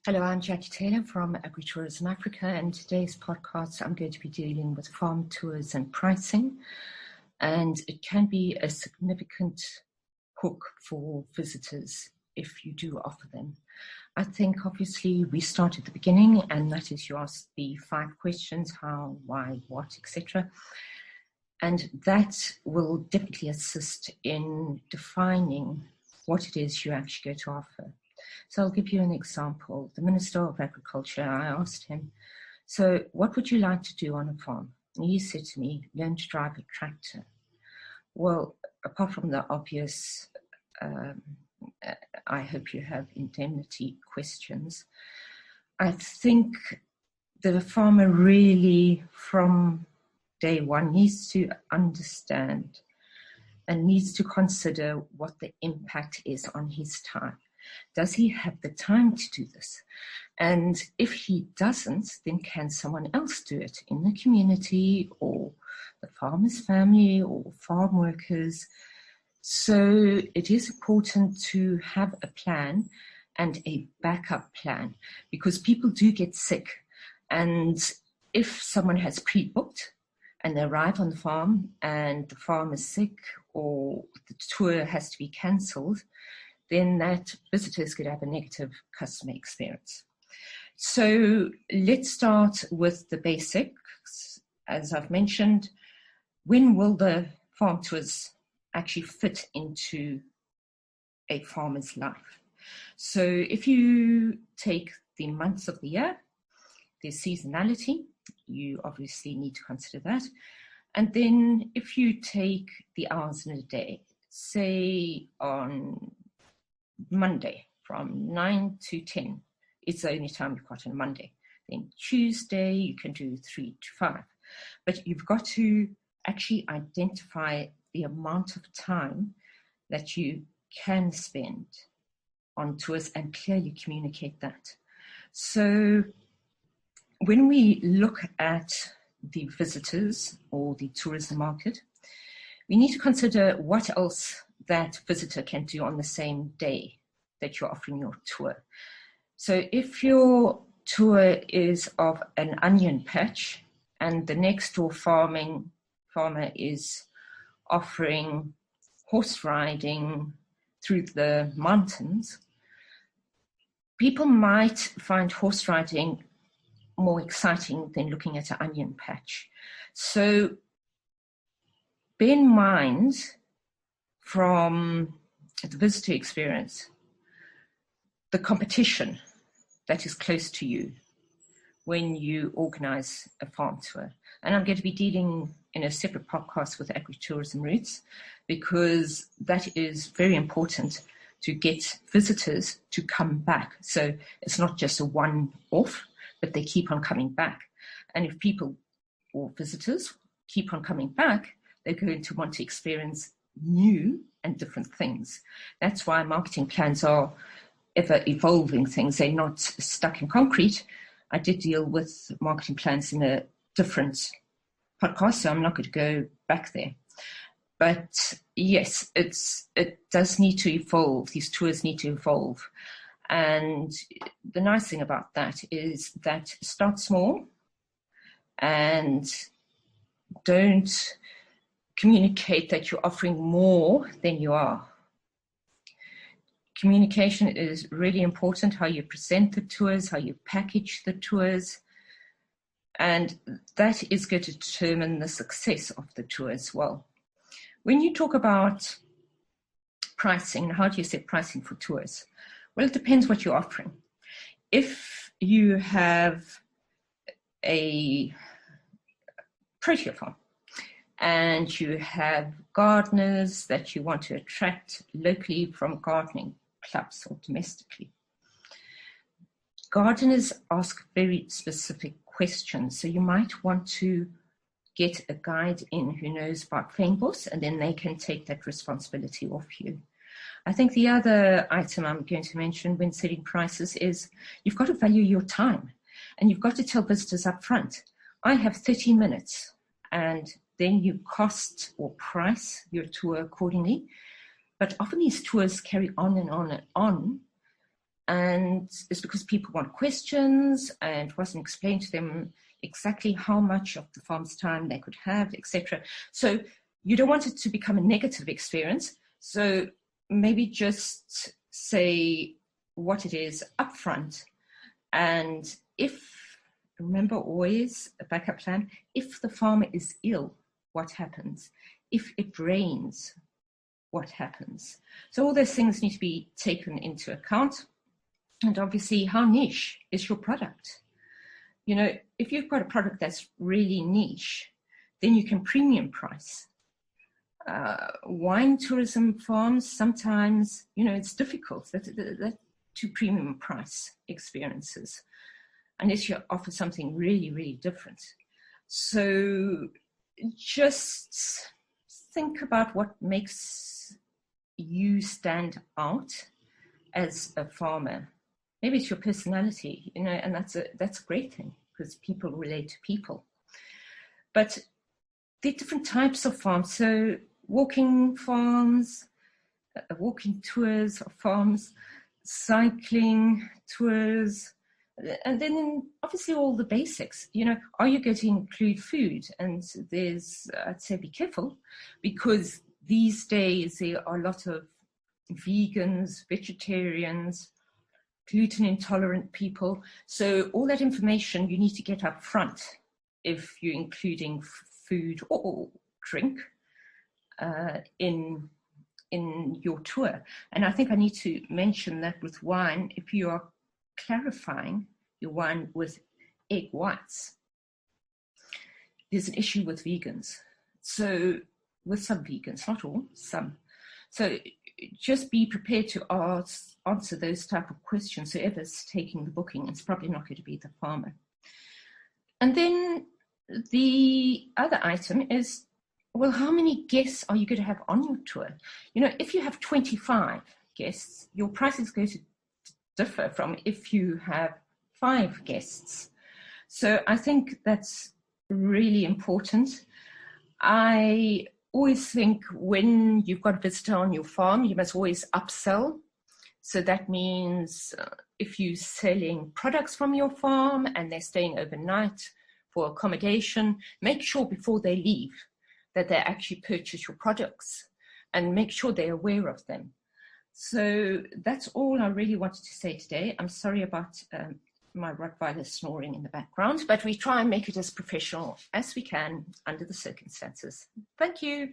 Hello, I'm Jackie Taylor from Agritourism Africa, and today's podcast I'm going to be dealing with farm tours and pricing, and it can be a significant hook for visitors if you do offer them. I think obviously we start at the beginning, and that is you ask the 5 questions: how, why, what, etc. And that will definitely assist in defining what it is you actually go to offer. So I'll give you an example. The Minister of Agriculture, I asked him, so what would you like to do on a farm? And he said to me, learn to drive a tractor. Well, apart from the obvious, I hope you have indemnity questions, I think the farmer really from day one needs to understand and needs to consider what the impact is on his time. Does he have the time to do this? And if he doesn't, then can someone else do it in the community or the farmer's family or farm workers? So it is important to have a plan and a backup plan, because people do get sick. And if someone has pre-booked and they arrive on the farm and the farm is sick or the tour has to be cancelled, then that visitors could have a negative customer experience. So let's start with the basics. As I've mentioned, when will the farm tours actually fit into a farmer's life? So if you take the months of the year, there's seasonality, you obviously need to consider that. And then if you take the hours in a day, say on Monday from 9 to 10, it's the only time you've got on Monday. Then Tuesday, you can do 3 to 5. But you've got to actually identify the amount of time that you can spend on tours and clearly communicate that. So when we look at the visitors or the tourism market, we need to consider what else that visitor can do on the same day that you're offering your tour. So if your tour is of an onion patch and the next door farmer is offering horse riding through the mountains, people might find horse riding more exciting than looking at an onion patch. So bear in mind from the visitor experience, the competition that is close to you when you organize a farm tour. And I'm going to be dealing in a separate podcast with agritourism routes, because that is very important to get visitors to come back. So it's not just a one-off, but they keep on coming back. And if people or visitors keep on coming back, they're going to want to experience new and different things. That's why marketing plans are ever evolving things. They're not stuck in concrete. I did deal with marketing plans in a different podcast, so I'm not going to go back there. But yes, it does need to evolve. These tours need to evolve. And the nice thing about that is that start small and don't communicate that you're offering more than you are. Communication is really important, how you present the tours, how you package the tours, and that is going to determine the success of the tour as well. When you talk about pricing, how do you set pricing for tours? Well, it depends what you're offering. If you have a protein farm and you have gardeners that you want to attract locally from gardening clubs or domestically, gardeners ask very specific questions. So you might want to get a guide in who knows about fynbos, and then they can take that responsibility off you. I think the other item I'm going to mention when setting prices is you've got to value your time, and you've got to tell visitors up front, I have 30 minutes, and then you cost or price your tour accordingly. But often these tours carry on and on and on, And it's because people want questions and it wasn't explained to them exactly how much of the farm's time they could have, etc. So you don't want it to become a negative experience. So maybe just say what it is upfront. And remember always a backup plan, if the farmer is ill, what happens? If it rains, what happens? So all those things need to be taken into account. And obviously, how niche is your product? You know, if you've got a product that's really niche, then you can premium price. Wine tourism farms, sometimes, you know, it's difficult to premium price experiences unless you offer something really, really different. So just think about what makes you stand out as a farmer. Maybe it's your personality, you know, and that's a great thing because people relate to people. But there are different types of farms. So walking farms, walking tours of farms, cycling tours, and then obviously all the basics. You know, are you going to include food? And I'd say be careful, because these days there are a lot of vegans, vegetarians, gluten intolerant people. So all that information you need to get up front if you're including food or drink in your tour. And I think I need to mention that with wine, if you are clarifying your wine with egg whites, there's an issue with vegans. So with some vegans, not all, some. So just be prepared to answer those type of questions. Whoever's taking the booking, it's probably not going to be the farmer. And then the other item is, well, how many guests are you going to have on your tour? You know, if you have 25 guests, your price is going to differ from if you have 5 guests. So I think that's really important. I always think when you've got a visitor on your farm, you must always upsell. So that means if you're selling products from your farm and they're staying overnight for accommodation, make sure before they leave that they actually purchase your products and make sure they're aware of them. So that's all I really wanted to say today. I'm sorry about my Rottweiler snoring in the background, but we try and make it as professional as we can under the circumstances. Thank you.